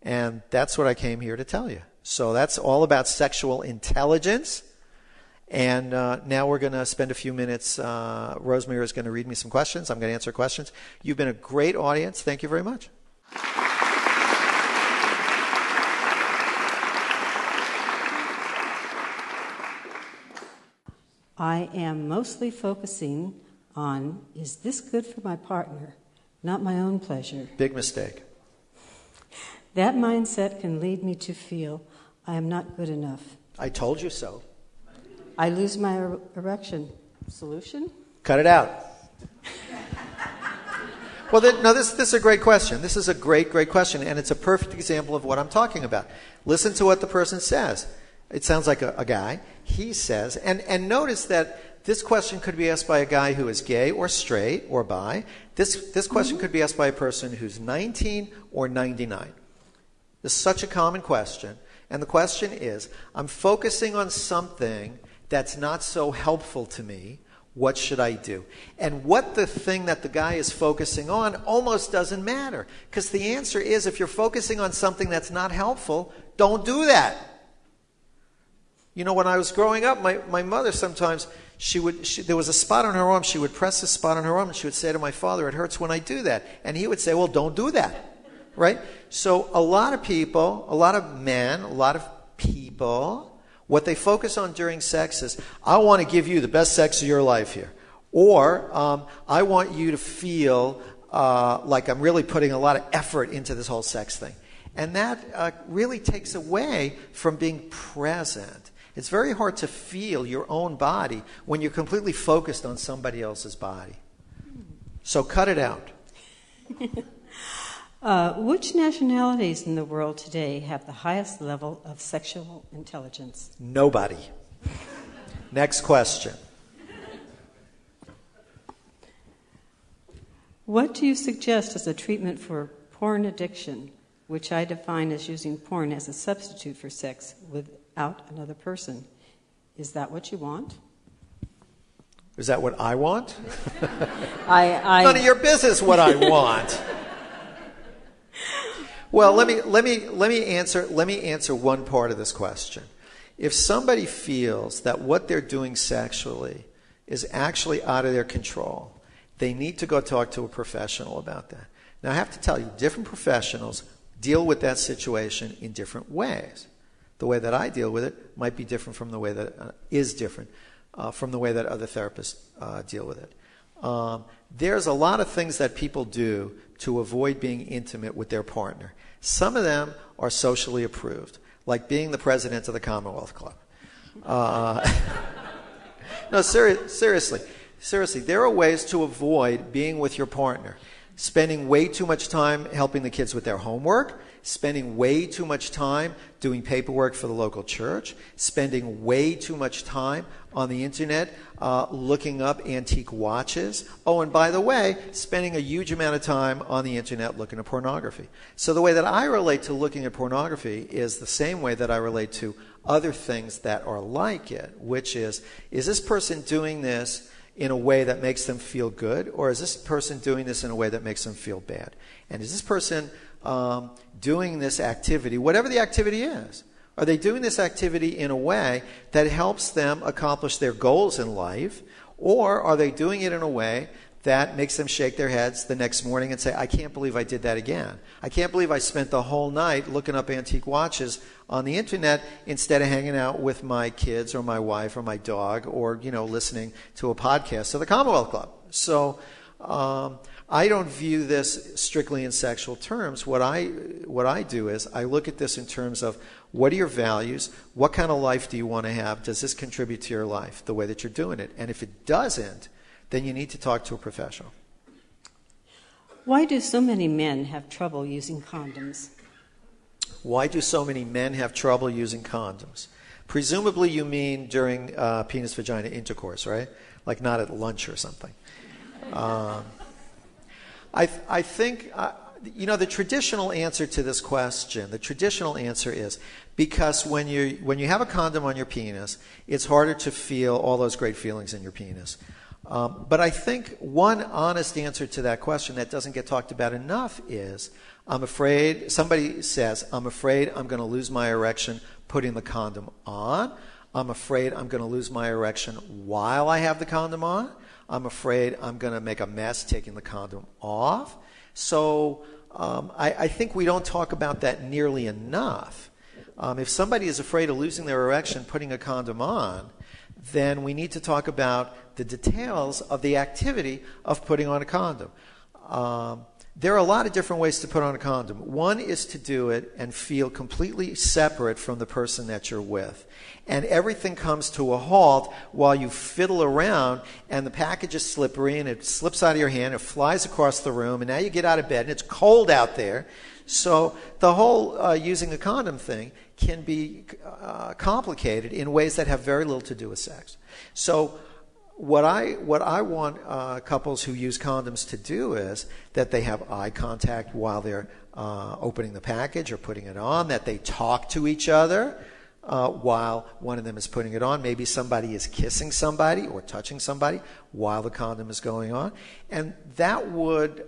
Speaker 1: And that's what I came here to tell you. So that's all about sexual intelligence. And now we're going to spend a few minutes. Rosemary is going to read me some questions. I'm going to answer questions. You've been a great audience. Thank you very much.
Speaker 2: I am mostly focusing on, is this good for my partner, not my own pleasure?
Speaker 1: Big mistake.
Speaker 2: That mindset can lead me to feel I am not good enough.
Speaker 1: I told you so.
Speaker 2: I lose my erection. Solution?
Speaker 1: Cut it out. Well, this is a great question. This is a great question, and it's a perfect example of what I'm talking about. Listen to what the person says. It sounds like a guy. He says, and notice that this question could be asked by a guy who is gay or straight or bi. This question could be asked by a person who's 19 or 99. This is such a common question. And the question is, I'm focusing on something that's not so helpful to me. What should I do? And what the thing that the guy is focusing on almost doesn't matter. Because the answer is, if you're focusing on something that's not helpful, don't do that. You know, when I was growing up, my mother sometimes, there was a spot on her arm, she would press this spot on her arm, and she would say to my father, it hurts when I do that. And he would say, well, don't do that. Right? So a lot of people, a lot of men, a lot of people, what they focus on during sex is, I want to give you the best sex of your life here. Or, I want you to feel like I'm really putting a lot of effort into this whole sex thing. And that really takes away from being present. It's very hard to feel your own body when you're completely focused on somebody else's body. So cut it out.
Speaker 2: Which nationalities in the world today have the highest level of sexual intelligence?
Speaker 1: Nobody. Next question.
Speaker 2: What do you suggest as a treatment for porn addiction, which I define as using porn as a substitute for sex without another person? Is that what you want?
Speaker 1: Is that what I want?
Speaker 2: None
Speaker 1: of your business what I want. Well, let me answer one part of this question. If somebody feels that what they're doing sexually is actually out of their control, they need to go talk to a professional about that. Now, I have to tell you, different professionals deal with that situation in different ways. The way that I deal with it might be different from the way that is different from the way that other therapists deal with it. There's a lot of things that people do to avoid being intimate with their partner. Some of them are socially approved, like being the president of the Commonwealth Club. No, seriously, there are ways to avoid being with your partner. Spending way too much time helping the kids with their homework, spending way too much time doing paperwork for the local church, spending way too much time on the internet looking up antique watches. Oh, and by the way, spending a huge amount of time on the internet looking at pornography. So the way that I relate to looking at pornography is the same way that I relate to other things that are like it, which is this person doing this in a way that makes them feel good, or is this person doing this in a way that makes them feel bad? And is this person doing this activity, whatever the activity is, are they doing this activity in a way that helps them accomplish their goals in life, or are they doing it in a way that makes them shake their heads the next morning and say, I can't believe I did that again. I can't believe I spent the whole night looking up antique watches on the internet instead of hanging out with my kids or my wife or my dog or, listening to a podcast of the Commonwealth Club. So I don't view this strictly in sexual terms. What I do is I look at this in terms of, what are your values? What kind of life do you want to have? Does this contribute to your life, the way that you're doing it? And if it doesn't, then you need to talk to a professional.
Speaker 2: Why do so many men have trouble using condoms?
Speaker 1: Why do so many men have trouble using condoms? Presumably you mean during penis-vagina intercourse, right? Like not at lunch or something. I think, the traditional answer to this question, the traditional answer is because when you have a condom on your penis, it's harder to feel all those great feelings in your penis. But I think one honest answer to that question that doesn't get talked about enough is, somebody says, I'm afraid I'm going to lose my erection putting the condom on. I'm afraid I'm going to lose my erection while I have the condom on. I'm afraid I'm going to make a mess taking the condom off. So I think we don't talk about that nearly enough. If somebody is afraid of losing their erection putting a condom on, then we need to talk about the details of the activity of putting on a condom. There are a lot of different ways to put on a condom. One is to do it and feel completely separate from the person that you're with. And everything comes to a halt while you fiddle around and the package is slippery and it slips out of your hand, it flies across the room, and now you get out of bed and it's cold out there. So the whole using a condom thing can be complicated in ways that have very little to do with sex. So what I want couples who use condoms to do is that they have eye contact while they're opening the package or putting it on, that they talk to each other while one of them is putting it on. Maybe somebody is kissing somebody or touching somebody while the condom is going on. And that would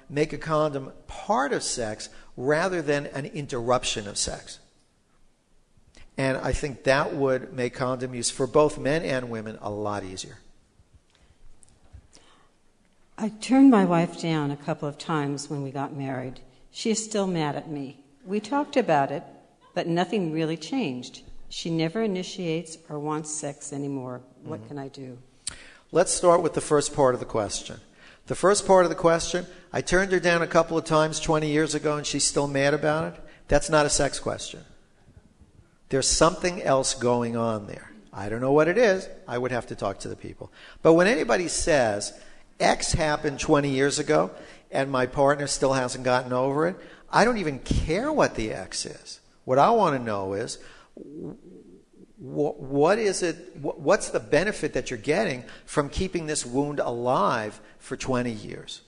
Speaker 1: make a condom part of sex rather than an interruption of sex. And I think that would make condom use for both men and women a lot easier.
Speaker 2: I turned my wife down a couple of times when we got married. She is still mad at me. We talked about it, but nothing really changed. She never initiates or wants sex anymore. What can I do?
Speaker 1: Let's start with the first part of the question. The first part of the question, I turned her down a couple of times 20 years ago and she's still mad about it. That's not a sex question. There's something else going on there. I don't know what it is. I would have to talk to the people. But when anybody says, X happened 20 years ago and my partner still hasn't gotten over it, I don't even care what the X is. What I want to know is, what is it? What's the benefit that you're getting from keeping this wound alive for 20 years?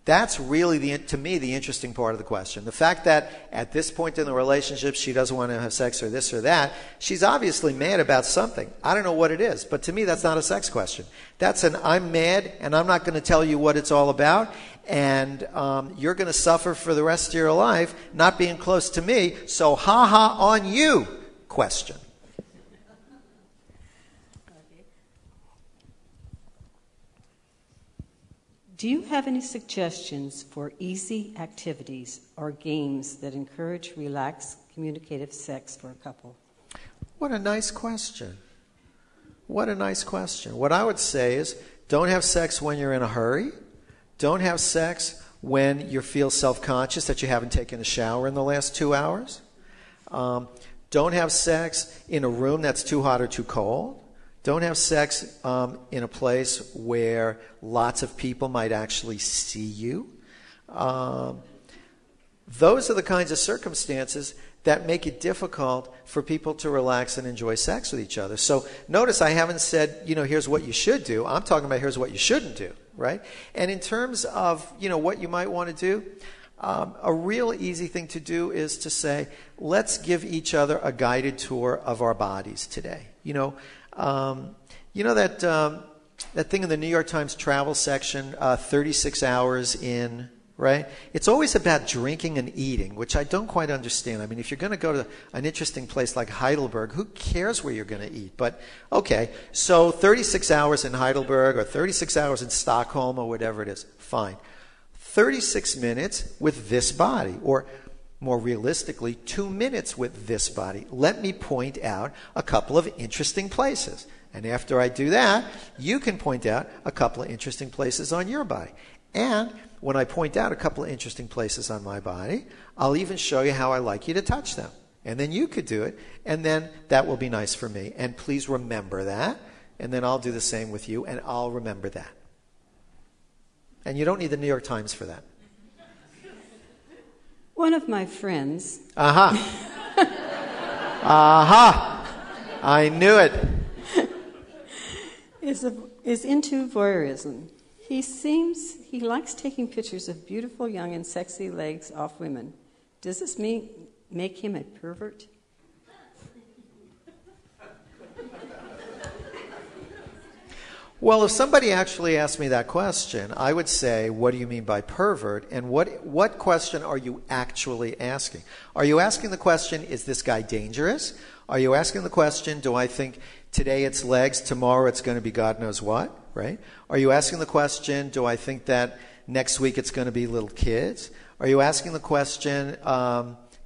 Speaker 1: That's really, to me, the interesting part of the question. The fact that at this point in the relationship she doesn't want to have sex or this or that, she's obviously mad about something. I don't know what it is, but to me that's not a sex question. That's an I'm mad and I'm not going to tell you what it's all about, and you're going to suffer for the rest of your life not being close to me, so ha-ha on you question.
Speaker 2: Do you have any suggestions for easy activities or games that encourage relaxed, communicative sex for a couple?
Speaker 1: What a nice question. What a nice question. What I would say is, don't have sex when you're in a hurry. Don't have sex when you feel self-conscious that you haven't taken a shower in the last 2 hours. Don't have sex in a room that's too hot or too cold. Don't have sex in a place where lots of people might actually see you. Those are the kinds of circumstances that make it difficult for people to relax and enjoy sex with each other. So notice I haven't said, here's what you should do. I'm talking about here's what you shouldn't do, right? And in terms of, what you might want to do, a real easy thing to do is to say, let's give each other a guided tour of our bodies today. That thing in the New York Times travel section, 36 hours in, right? It's always about drinking and eating, which I don't quite understand. I mean, if you're going to go to an interesting place like Heidelberg, who cares where you're going to eat? But, okay, so 36 hours in Heidelberg or 36 hours in Stockholm or whatever it is, fine. 36 minutes with this body, or more realistically, 2 minutes with this body. Let me point out a couple of interesting places. And after I do that, you can point out a couple of interesting places on your body. And when I point out a couple of interesting places on my body, I'll even show you how I like you to touch them. And then you could do it, and then that will be nice for me. And please remember that. And then I'll do the same with you, and I'll remember that. And you don't need the New York Times for that.
Speaker 2: One of my friends...
Speaker 1: Aha. Aha. I knew it.
Speaker 2: Is into voyeurism. He likes taking pictures of beautiful, young, and sexy legs off women. Does this make him a pervert?
Speaker 1: Well, if somebody actually asked me that question, I would say, what do you mean by pervert? And what question are you actually asking? Are you asking the question, is this guy dangerous? Are you asking the question, do I think today it's legs, tomorrow it's going to be God knows what, right? Are you asking the question, do I think that next week it's going to be little kids? Are you asking the question,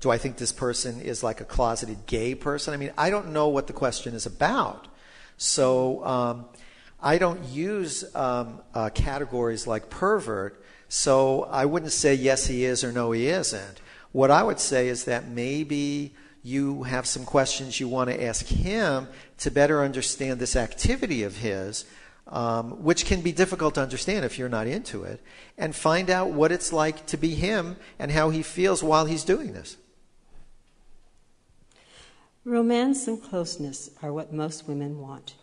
Speaker 1: do I think this person is like a closeted gay person? I mean, I don't know what the question is about. So I don't use categories like pervert, so I wouldn't say yes he is or no he isn't. What I would say is that maybe you have some questions you want to ask him to better understand this activity of his, which can be difficult to understand if you're not into it, and find out what it's like to be him and how he feels while he's doing this.
Speaker 2: Romance and closeness are what most women want.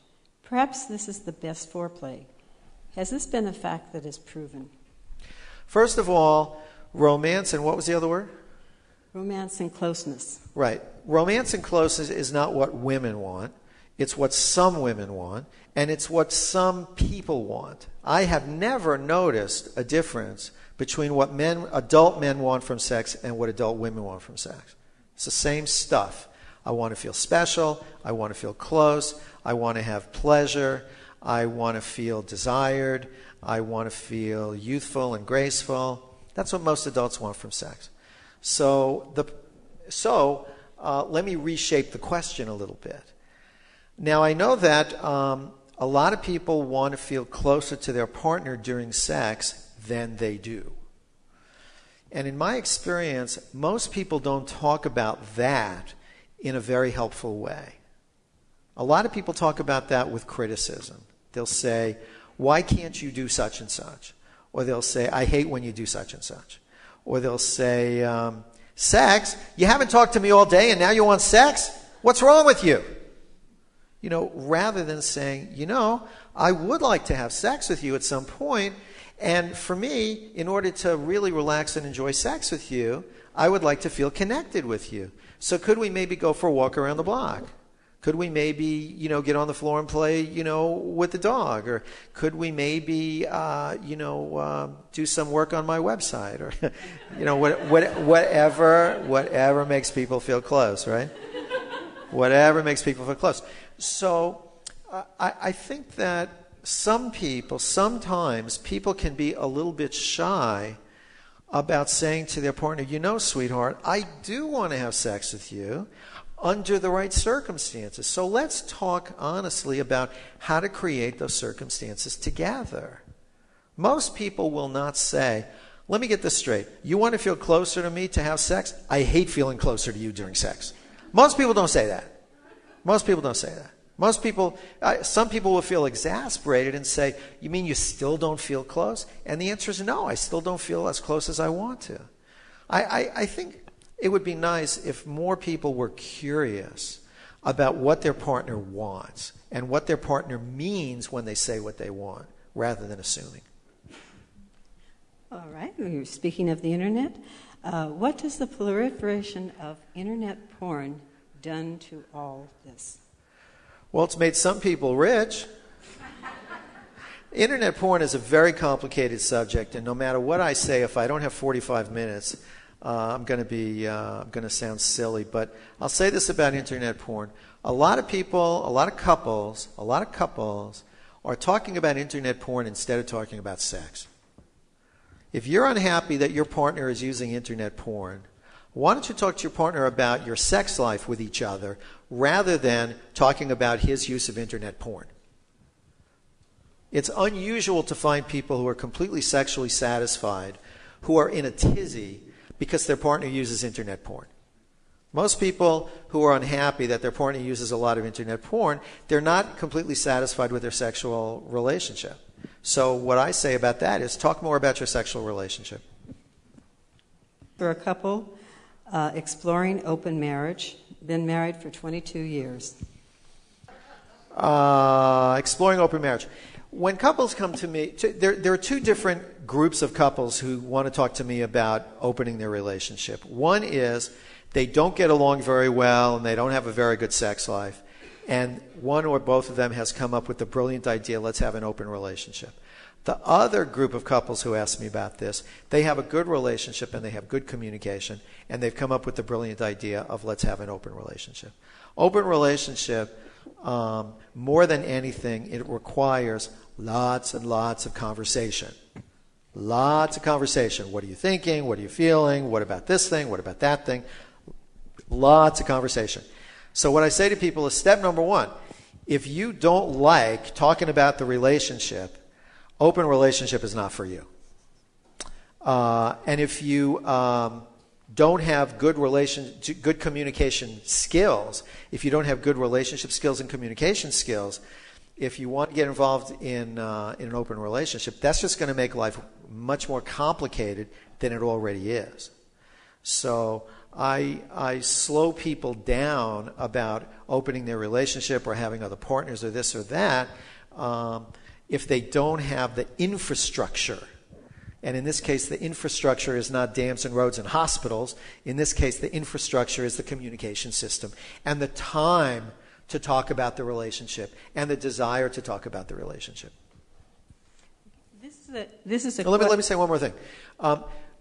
Speaker 2: Perhaps this is the best foreplay. Has this been a fact that is proven?
Speaker 1: First of all, romance and what was the other word?
Speaker 2: Romance and closeness.
Speaker 1: Right. Romance and closeness is not what women want. It's what some women want, and it's what some people want. I have never noticed a difference between what adult men want from sex and what adult women want from sex. It's the same stuff. I want to feel special. I want to feel close. I want to have pleasure. I want to feel desired. I want to feel youthful and graceful. That's what most adults want from sex. So let me reshape the question a little bit. Now, I know that a lot of people want to feel closer to their partner during sex than they do. And in my experience, most people don't talk about that in a very helpful way. A lot of people talk about that with criticism. They'll say, why can't you do such and such? Or they'll say, I hate when you do such and such. Or they'll say, sex? You haven't talked to me all day and now you want sex? What's wrong with you? You know, rather than saying, I would like to have sex with you at some point, and for me, in order to really relax and enjoy sex with you, I would like to feel connected with you. So could we maybe go for a walk around the block? Could we maybe, get on the floor and play, with the dog? Or could we maybe, do some work on my website? Or, whatever makes people feel close, right? Whatever makes people feel close. So I think that sometimes people can be a little bit shy about saying to their partner, sweetheart, I do want to have sex with you under the right circumstances. So let's talk honestly about how to create those circumstances together. Most people will not say, let me get this straight. You want to feel closer to me to have sex? I hate feeling closer to you during sex. Most people don't say that. Most people don't say that. Most people, some people will feel exasperated and say, you mean you still don't feel close? And the answer is no, I still don't feel as close as I want to. I think it would be nice if more people were curious about what their partner wants and what their partner means when they say what they want, rather than assuming.
Speaker 2: All right, we were speaking of the internet. What does the proliferation of internet porn done to all this?
Speaker 1: Well, it's made some people rich. Internet porn is a very complicated subject, and no matter what I say, if I don't have 45 minutes, I'm going to sound silly. But I'll say this about internet porn: a lot of people, a lot of couples are talking about internet porn instead of talking about sex. If you're unhappy that your partner is using internet porn, why don't you talk to your partner about your sex life with each other rather than talking about his use of internet porn? It's unusual to find people who are completely sexually satisfied who are in a tizzy because their partner uses internet porn. Most people who are unhappy that their partner uses a lot of internet porn, they're not completely satisfied with their sexual relationship. So what I say about that is talk more about your sexual relationship.
Speaker 2: For a couple exploring open marriage, been married for 22 years.
Speaker 1: Exploring open marriage. When couples come to me, there are two different groups of couples who want to talk to me about opening their relationship. One is they don't get along very well and they don't have a very good sex life. And one or both of them has come up with the brilliant idea, let's have an open relationship. The other group of couples who ask me about this, they have a good relationship and they have good communication, and they've come up with the brilliant idea of let's have an open relationship. Open relationship, more than anything, it requires lots and lots of conversation. Lots of conversation. What are you thinking? What are you feeling? What about this thing? What about that thing? Lots of conversation. So what I say to people is step number one, if you don't like talking about the relationship, open relationship is not for you. And if you don't have good communication skills, if you don't have good relationship skills and communication skills, if you want to get involved in an open relationship, that's just going to make life much more complicated than it already is. So I slow people down about opening their relationship or having other partners or this or that if they don't have the infrastructure. And in this case, the infrastructure is not dams and roads and hospitals. In this case, the infrastructure is the communication system and the time to talk about the relationship and the desire to talk about the relationship.
Speaker 2: Let
Speaker 1: me say one more thing.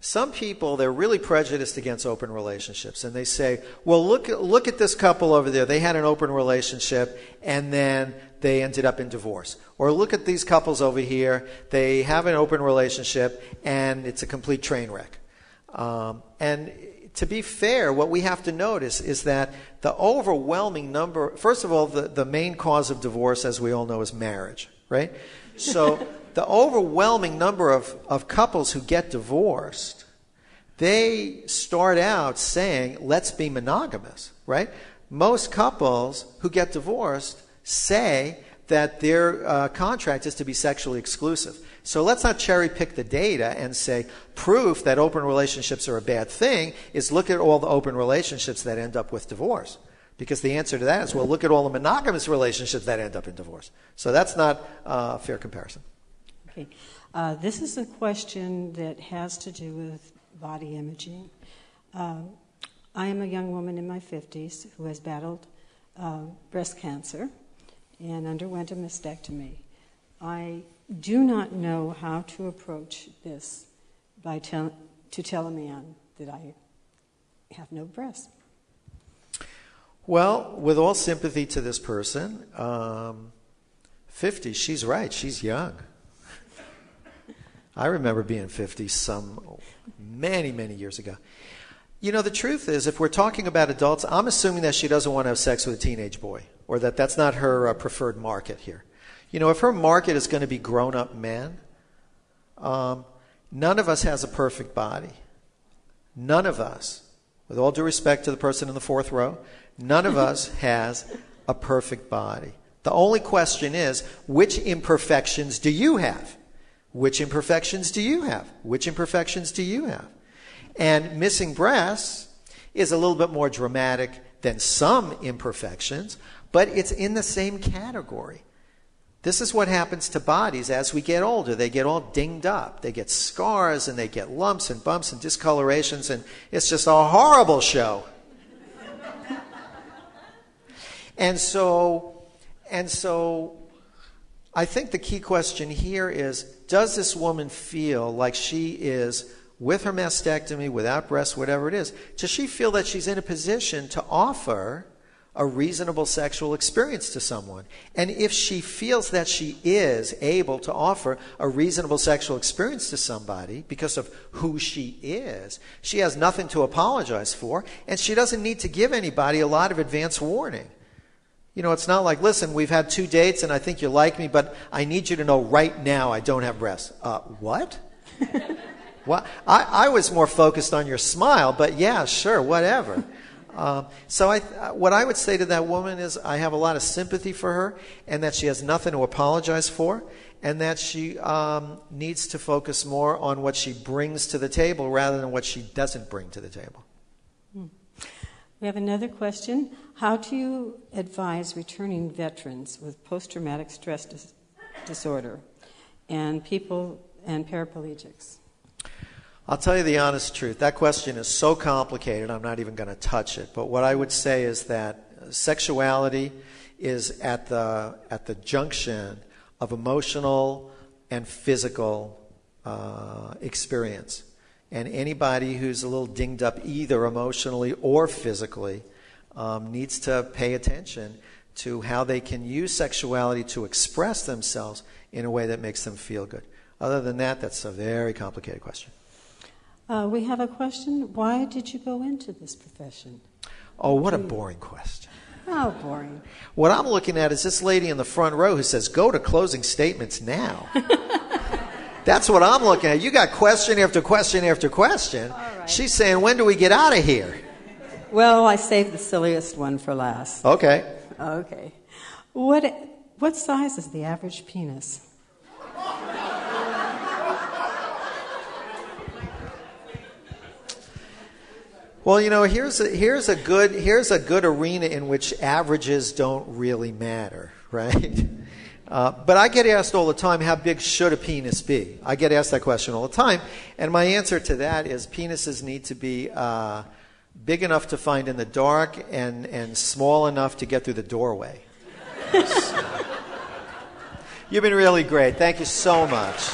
Speaker 1: Some people, they're really prejudiced against open relationships, and they say, well, look at this couple over there. They had an open relationship, and then they ended up in divorce. Or look at these couples over here. They have an open relationship, and it's a complete train wreck. And to be fair, what we have to notice is that the overwhelming number, first of all, the main cause of divorce, as we all know, is marriage, right? So the overwhelming number of couples who get divorced, they start out saying, let's be monogamous, right? Most couples who get divorced say that their contract is to be sexually exclusive. So let's not cherry pick the data and say proof that open relationships are a bad thing is look at all the open relationships that end up with divorce. Because the answer to that is, well, look at all the monogamous relationships that end up in divorce. So that's not a fair comparison.
Speaker 2: Okay. This is a question that has to do with body imaging. I am a young woman in my 50s who has battled breast cancer and underwent a mastectomy. I do not know how to approach this to tell a man that I have no breasts.
Speaker 1: Well, with all sympathy to this person, 50, she's right, she's young. I remember being 50 many, many years ago. You know, the truth is, if we're talking about adults, I'm assuming that she doesn't want to have sex with a teenage boy, or that's not her preferred market here. You know, if her market is going to be grown-up men, none of us has a perfect body. None of us, with all due respect to the person in the fourth row, none of us has a perfect body. The only question is, which imperfections do you have? Which imperfections do you have? Which imperfections do you have? And missing breasts is a little bit more dramatic than some imperfections, but it's in the same category. This is what happens to bodies as we get older. They get all dinged up. They get scars and they get lumps and bumps and discolorations, and it's just a horrible show. And so I think the key question here is, does this woman feel like she is, with her mastectomy, without breasts, whatever it is, does she feel that she's in a position to offer a reasonable sexual experience to someone? And if she feels that she is able to offer a reasonable sexual experience to somebody because of who she is, she has nothing to apologize for, and she doesn't need to give anybody a lot of advance warning. You know, it's not like, listen, we've had 2 dates and I think you like me, but I need you to know right now I don't have breasts. What? Well, I was more focused on your smile, but yeah, sure, whatever. So what I would say to that woman is I have a lot of sympathy for her, and that she has nothing to apologize for, and that she needs to focus more on what she brings to the table rather than what she doesn't bring to the table.
Speaker 2: We have another question. How do you advise returning veterans with post-traumatic stress disorder and people and paraplegics?
Speaker 1: I'll tell you the honest truth. That question is so complicated, I'm not even going to touch it. But what I would say is that sexuality is at the junction of emotional and physical experience. And anybody who's a little dinged up either emotionally or physically needs to pay attention to how they can use sexuality to express themselves in a way that makes them feel good. Other than that, that's a very complicated question.
Speaker 2: We have a question. Why did you go into this profession?
Speaker 1: Oh, what a boring question.
Speaker 2: Oh, boring.
Speaker 1: What I'm looking at is this lady in the front row who says, go to closing statements now. That's what I'm looking at. You got question after question after question.
Speaker 2: All right.
Speaker 1: She's saying, when do we get out of here?
Speaker 2: Well, I saved the silliest one for last.
Speaker 1: Okay.
Speaker 2: Okay. What size is the average penis?
Speaker 1: Well, you know, here's a good arena in which averages don't really matter, right? But I get asked all the time, how big should a penis be? I get asked that question all the time, and my answer to that is penises need to be big enough to find in the dark and small enough to get through the doorway. You've been really great. Thank you so much.